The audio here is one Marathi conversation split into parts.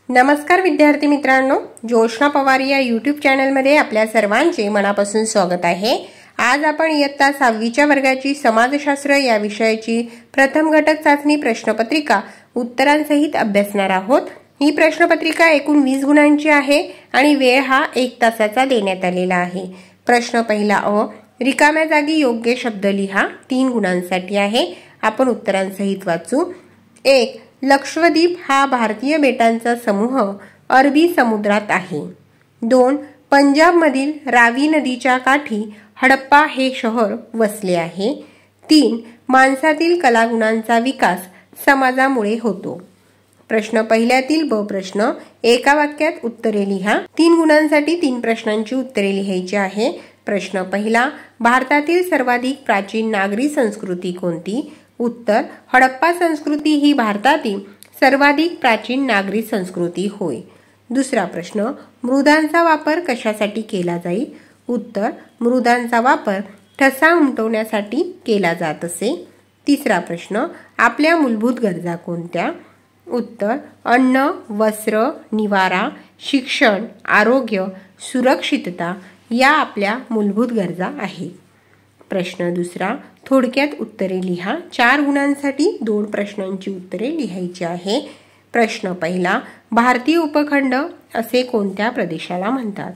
नमस्कार विद्यार्थी मित्रांनो, जोशना पवार या यूट्यूब चॅनलमध्ये आपल्या सर्वांचे मनापासून स्वागत आहे। आज आपण इयत्ता 6वीच्या वर्गाची समाजशास्त्र या विषयाची प्रथम घटक चाचणी प्रश्नपत्रिका उत्तरांसहित अभ्यासणार आहोत। ही प्रश्नपत्रिका एकूण 20 गुणांची आहे आणि वेळ हा 1 तासाचा देण्यात आलेला आहे। प्रश्न पहिला अ, रिकाम्या जागी योग्य शब्द लिहा, 3 गुणांसाठी आहे। आपण उत्तरांसहित वाचू। 1. लक्षद्वीप हा भारतीय बेटांचा समूह अरबी समुद्रात आहे। 2. पंजाबमधील रावी नदीच्या काठी हडप्पा हे शहर वसले आहे। 3. माणसातील कलागुणांचा विकास समाजामुळे होतो। प्रश्न पहिल्यातील ब प्रश्न, एका वाक्यात उत्तरे लिहा। 3 गुणांसाठी 3 प्रश्नांची उत्तरे लिहायची आहे। प्रश्न पहिला, भारतातील सर्वाधिक प्राचीन नागरी संस्कृती कोणती? उत्तर, हडप्पा संस्कृती ही भारतातील सर्वाधिक प्राचीन नागरी संस्कृती होय। दुसरा प्रश्न, मृदांचा वापर कशासाठी केला जाईल? उत्तर, मृदांचा वापर ठसा उमटवण्यासाठी केला जात असे। तिसरा प्रश्न, आपल्या मूलभूत गरजा कोणत्या? उत्तर, अन्न, वस्त्र, निवारा, शिक्षण, आरोग्य, सुरक्षितता या आपल्या मूलभूत गरजा आहेत। प्रश्न दुसरा, थोडक्यात उत्तरे लिहा। 4 गुणांसाठी 2 प्रश्नांची उत्तरे लिहायची आहे। प्रश्न पहिला, भारतीय उपखंड असे कोणत्या प्रदेशाला म्हणतात?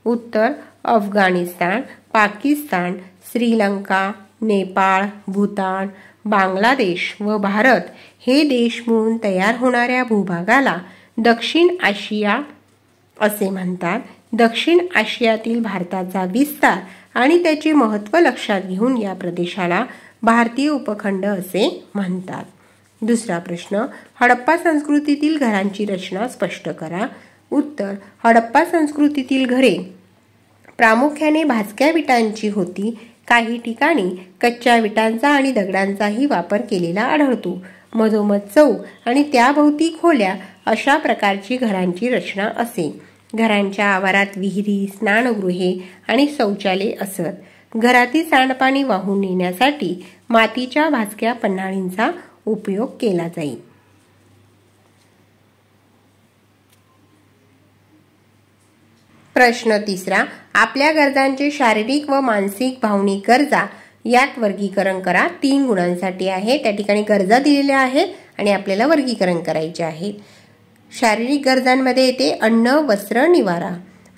उत्तर, अफगाणिस्तान, पाकिस्तान, श्रीलंका, नेपाळ, भूतान, बांगलादेश व भारत हे देश मिळून तयार होणाऱ्या भूभागाला दक्षिण आशिया असे म्हणतात। दक्षिण आशियातील भारताचा विस्तार आणि त्याचे महत्त्व लक्षात घेऊन या प्रदेशाला भारतीय उपखंड असे म्हणतात। दुसरा प्रश्न, हडप्पा संस्कृतीतील घरांची रचना स्पष्ट करा। उत्तर, हडप्पा संस्कृतीतील घरे प्रामुख्याने भाजक्या विटांची होती। काही ठिकाणी कच्च्या विटांचा आणि दगडांचाही वापर केलेला आढळतो। मधोमध चौक आणि त्याभोवती खोल्या अशा प्रकारची घरांची रचना असे। घरांच्या आवारात विहिरी, स्नानगृहे आणि शौचालय असत। घरातील सांडपाणी वाहून नेण्यासाठी मातीच्या भाजक्या पन्हाळींचा उपयोग केला जाई। प्रश्न तिसरा, आपल्या गरजांचे शारीरिक व मानसिक भावनिक गरजा यात वर्गीकरण करा। 3 गुणांसाठी आहे। त्या ठिकाणी गरजा दिलेल्या आहेत आणि आपल्याला वर्गीकरण करायचे आहे। शारीरिक गरजांमध्ये येते अन्न, वस्त्र, निवारा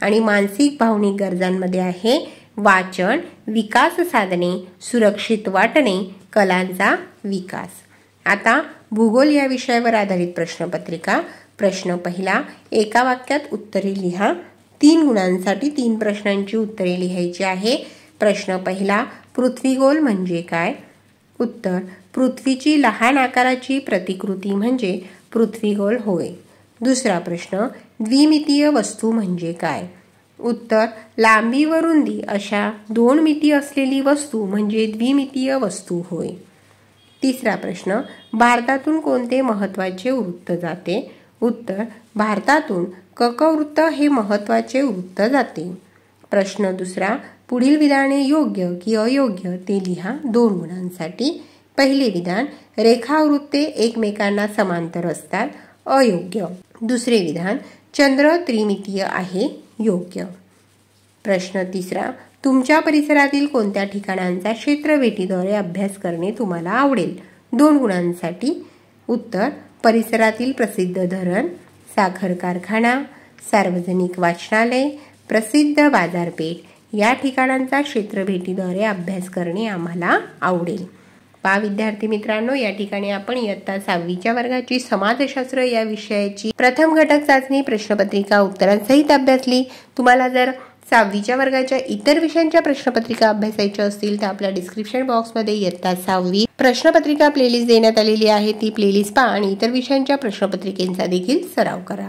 आणि मानसिक भावनिक गरजांमध्ये आहे वाचन, विकास साधने, सुरक्षित वाटणे, कलांचा विकास। आता भूगोल या विषयावर आधारित प्रश्नपत्रिका। प्रश्न पहिला, एका वाक्यात उत्तरे लिहा। 3 गुणांसाठी 3 प्रश्नांची उत्तरे लिहायची आहे। प्रश्न पहिला, पृथ्वीगोल म्हणजे काय? उत्तर, पृथ्वीची लहान आकाराची प्रतिकृती म्हणजे पृथ्वीगोल होय। दुसरा प्रश्न, द्विमितीय वस्तू म्हणजे काय? उत्तर, लांबी व रुंदी अशा 2 मिती असलेली वस्तू म्हणजे द्विमितीय वस्तू होय। तिसरा प्रश्न, भारतातून कोणते महत्त्वाचे वृत्त जाते? उत्तर, भारतातून ककवृत्त हे महत्त्वाचे वृत्त जाते। प्रश्न दुसरा, पुढील विधाने योग्य की अयोग्य ते लिहा। 2 गुणांसाठी। पहिले विधान, रेखावृत्ते एकमेकांना समांतर असतात, अयोग्य। दुसरे विधान, चंद्र त्रिमितीय आहे, योग्य। प्रश्न तिसरा, तुमच्या परिसरातील कोणत्या ठिकाणांचा क्षेत्रफेटीद्वारे अभ्यास करणे तुम्हाला आवडेल? 2 गुणांसाठी। उत्तर, परिसरातील प्रसिद्ध धरण, साखर कारखाना, सार्वजनिक वाचनालय, प्रसिद्ध बाजारपेठ या ठिकाणांचा क्षेत्रफेटीद्वारे अभ्यास करणे आम्हाला आवडेल। विद्यार्थी मित्रांनो, या ठिकाणी आपण इयत्ता 6वीच्या वर्गाची समाजशास्त्र या विषयाची प्रथम घटक चाचणी प्रश्नपत्रिका उत्तरांसहित अभ्यासली। तुम्हाला जर 6वीच्या वर्गाच्या इतर विषयांच्या प्रश्नपत्रिका अभ्यासायच्या असतील तर आपल्या डिस्क्रिप्शन बॉक्समध्ये इयत्ता 6वी प्रश्नपत्रिका प्लेलिस्ट देण्यात आलेली आहे। ती प्लेलिस्ट पहा आणि इतर विषयांच्या प्रश्नपत्रिकेचा देखील सराव करा।